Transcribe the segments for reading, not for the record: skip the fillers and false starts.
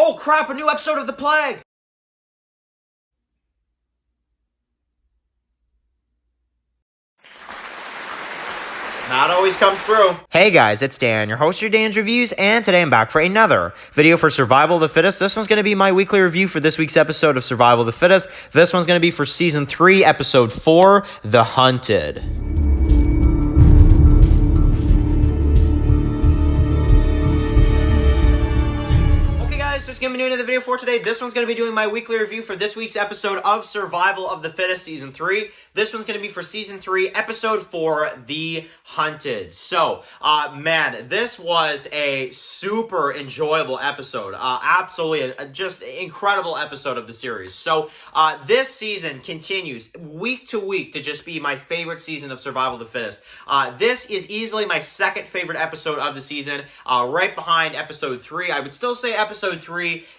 Oh crap, a new episode of The Plague! Not always comes through. Hey guys, it's Dan, your host of Dan's Reviews, and today I'm back for another video for Survival of the Fittest. This one's going to be my weekly review for this week's episode of Survival of the Fittest. This one's going to be for Season 3, Episode 4, The Hunted. So it's going to be doing the video for today. This one's going to be doing my weekly review for this week's episode of Survival of the Fittest Season 3. This one's going to be for Season 3, Episode 4, The Hunted. So, man, this was a super enjoyable episode. Absolutely a just incredible episode of the series. So, this season continues week to week to just be my favorite season of Survival of the Fittest. This is easily my second favorite episode of the season, right behind Episode 3. I would still say Episode 3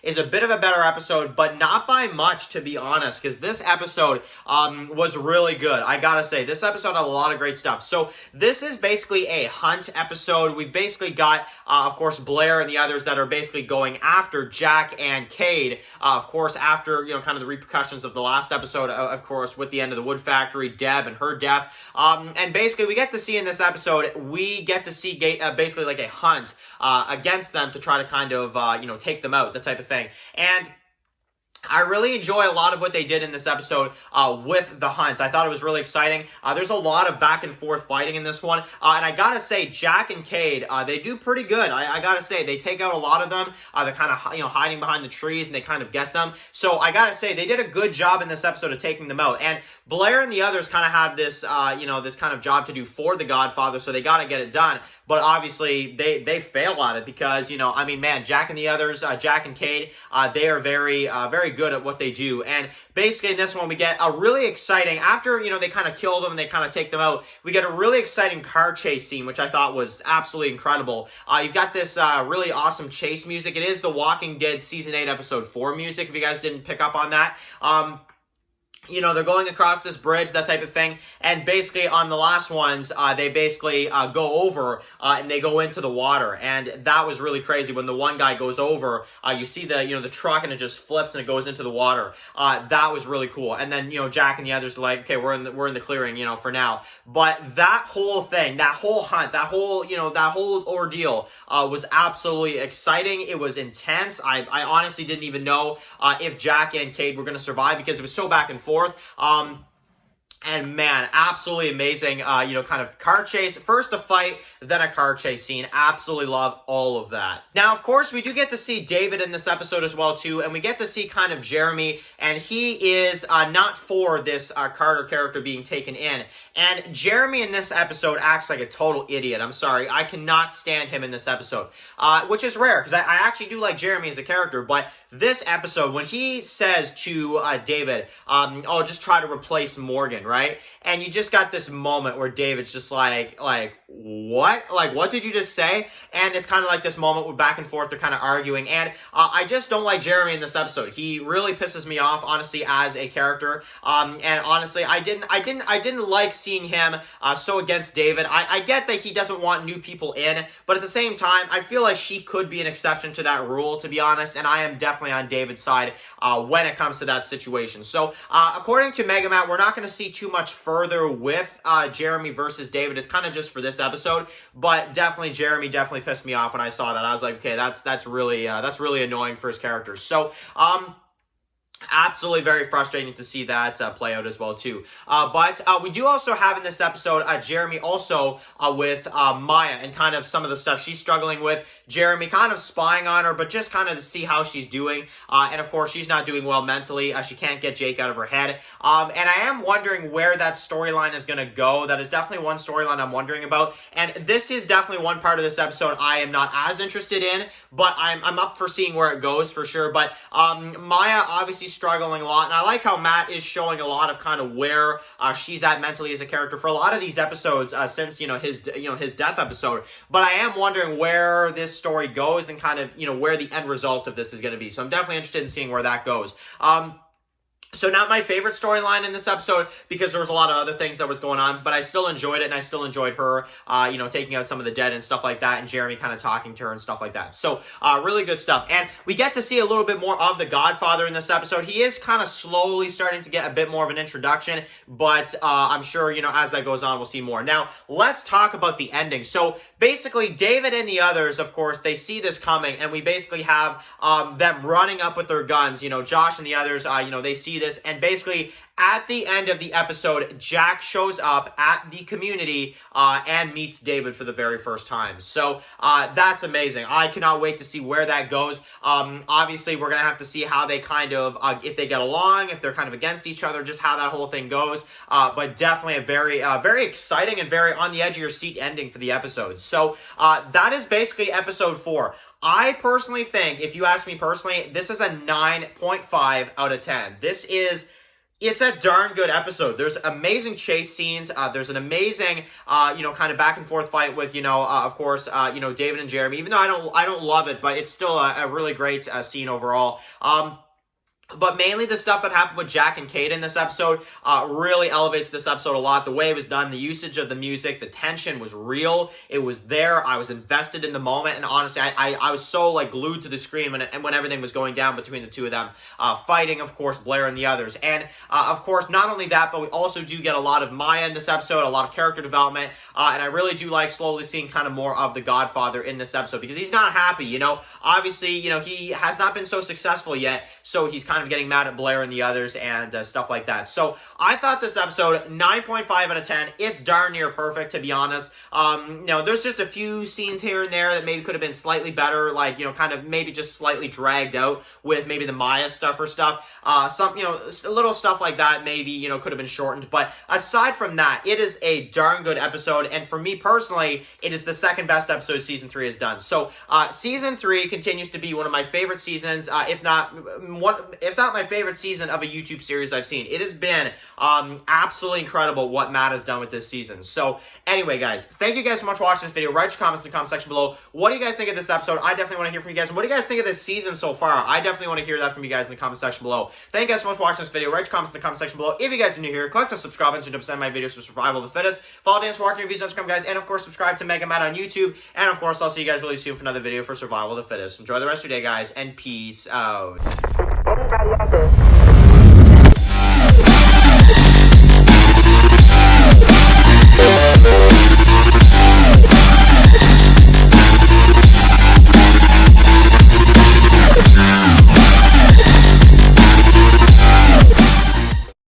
is a bit of a better episode, but not by much, to be honest, because this episode was really good. I gotta say, this episode had a lot of great stuff. So this is basically a hunt episode. We've basically got, of course, Blair and the others that are basically going after Jack and Cade, of course, after, kind of the repercussions of the last episode, of course, with the end of the wood factory, Deb and her death. And basically, we get to see in this episode, we get to see basically like a hunt against them to try to kind of, take them out, that type of thing. And I really enjoy a lot of what they did in this episode with the hunt. I thought it was really exciting. There's a lot of back and forth fighting in this one. And I gotta say, Jack and Cade, they do pretty good. I gotta say, they take out a lot of them. They're kind of, hiding behind the trees, and they kind of get them. So I gotta say, they did a good job in this episode of taking them out. And Blair and the others kind of had this, this kind of job to do for the Godfather, so they gotta get it done. But obviously, they fail at it because, Jack and the others, Jack and Cade, they are very good at what they do. And basically in this one, we get a really exciting, after, they kind of kill them and they kind of take them out, we get a really exciting car chase scene, which I thought was absolutely incredible. You've got this really awesome chase music. It is the Walking Dead Season 8, Episode 4 music, if you guys didn't pick up on that. They're going across this bridge, that type of thing. And basically on the last ones, they basically go over and they go into the water. And that was really crazy. When the one guy goes over, you see the truck and it just flips and it goes into the water. That was really cool. And then, Jack and the others are like, okay, we're in the clearing, for now. But that whole thing, that whole hunt, that whole ordeal was absolutely exciting. It was intense. I honestly didn't even know if Jack and Cade were going to survive because it was so back and forth. And man, absolutely amazing, kind of car chase. First a fight, then a car chase scene. Absolutely love all of that. Now, of course, we do get to see David in this episode as well, too. And we get to see kind of Jeremy. And he is not for this Carter character being taken in. And Jeremy in this episode acts like a total idiot. I'm sorry. I cannot stand him in this episode. Which is rare, because I actually do like Jeremy as a character. But this episode, when he says to David, oh, just try to replace Morgan, right? And you just got this moment where David's just like, what? Like, what did you just say? And it's kind of like this moment where back and forth, they're kind of arguing. And I just don't like Jeremy in this episode. He really pisses me off, honestly, as a character. And honestly, I didn't like seeing him so against David. I get that he doesn't want new people in, but at the same time, I feel like she could be an exception to that rule, to be honest. And I am definitely on David's side when it comes to that situation. So, according to Megamat, we're not going to see too much further with Jeremy versus David. It's kind of just for this episode, but definitely Jeremy definitely pissed me off when I saw that. I was like, okay, that's really annoying for his character. So, absolutely very frustrating to see that play out as well, too. But we do also have in this episode Jeremy also with Maya and kind of some of the stuff she's struggling with. Jeremy kind of spying on her, but just kind of to see how she's doing. And of course, she's not doing well mentally. She can't get Jake out of her head. And I am wondering where that storyline is going to go. That is definitely one storyline I'm wondering about. And this is definitely one part of this episode I am not as interested in, but I'm up for seeing where it goes for sure. But Maya obviously struggling a lot, and I like how Matt is showing a lot of kind of where she's at mentally as a character for a lot of these episodes since his death episode. But I am wondering where this story goes and kind of where the end result of this is going to be. So I'm definitely interested in seeing where that goes. So not my favorite storyline in this episode because there was a lot of other things that was going on, but I still enjoyed it, and I still enjoyed her, taking out some of the dead and stuff like that, and Jeremy kind of talking to her and stuff like that. So really good stuff. And we get to see a little bit more of the Godfather in this episode. He is kind of slowly starting to get a bit more of an introduction, but I'm sure, as that goes on, we'll see more. Now, let's talk about the ending. So basically, David and the others, of course, they see this coming, and we basically have them running up with their guns. Josh and the others, they see this, and basically at the end of the episode, Jack shows up at the community and meets David for the very first time. So that's amazing. I cannot wait to see where that goes. Obviously, we're going to have to see how they kind of, if they get along, if they're kind of against each other, just how that whole thing goes. But definitely a very exciting and very on the edge of your seat ending for the episode. So that is basically episode 4. I personally think, if you ask me personally, this is a 9.5 out of 10. It's a darn good episode. There's amazing chase scenes. There's an amazing, kind of back and forth fight with, of course, David and Jeremy. Even though I don't love it, but it's still a really great scene overall. But mainly the stuff that happened with Jack and Kate in this episode really elevates this episode a lot. The way it was done, the usage of the music, the tension was real. It was there. I was invested in the moment. And honestly, I was so glued to the screen when everything was going down between the two of them. Fighting, of course, Blair and the others. And, of course, not only that, but we also do get a lot of Maya in this episode, a lot of character development. And I really do like slowly seeing kind of more of the Godfather in this episode because he's not happy, Obviously, he has not been so successful yet. So he's kind of getting mad at Blair and the others and stuff like that. So I thought this episode, 9.5 out of 10. It's darn near perfect, to be honest. There's just a few scenes here and there that maybe could have been slightly better, kind of maybe just slightly dragged out with maybe the Maya stuff or stuff. Some, little stuff like that maybe, could have been shortened. But aside from that, it is a darn good episode. And for me personally, it is the second best episode season 3 has done. So season 3 continues to be one of my favorite seasons, if not my favorite season of a YouTube series I've seen. It has been absolutely incredible what Matt has done with this season. So anyway, guys, thank you guys so much for watching this video. Write your comments in the comment section below. What do you guys think of this episode? I definitely want to hear from you guys. And what do you guys think of this season so far? I definitely want to hear that from you guys in the comment section below. Thank you guys so much for watching this video. Write your comments in the comment section below. If you guys are new here, click the subscribe button to send my videos for Survival of the Fittest. Follow Dance for Walking Reviews on Instagram, guys. And of course, subscribe to Mega Matt on YouTube. And of course, I'll see you guys really soon for another video for Survival of the Fittest. Enjoy the rest of your day, guys, and peace out. Anybody out there?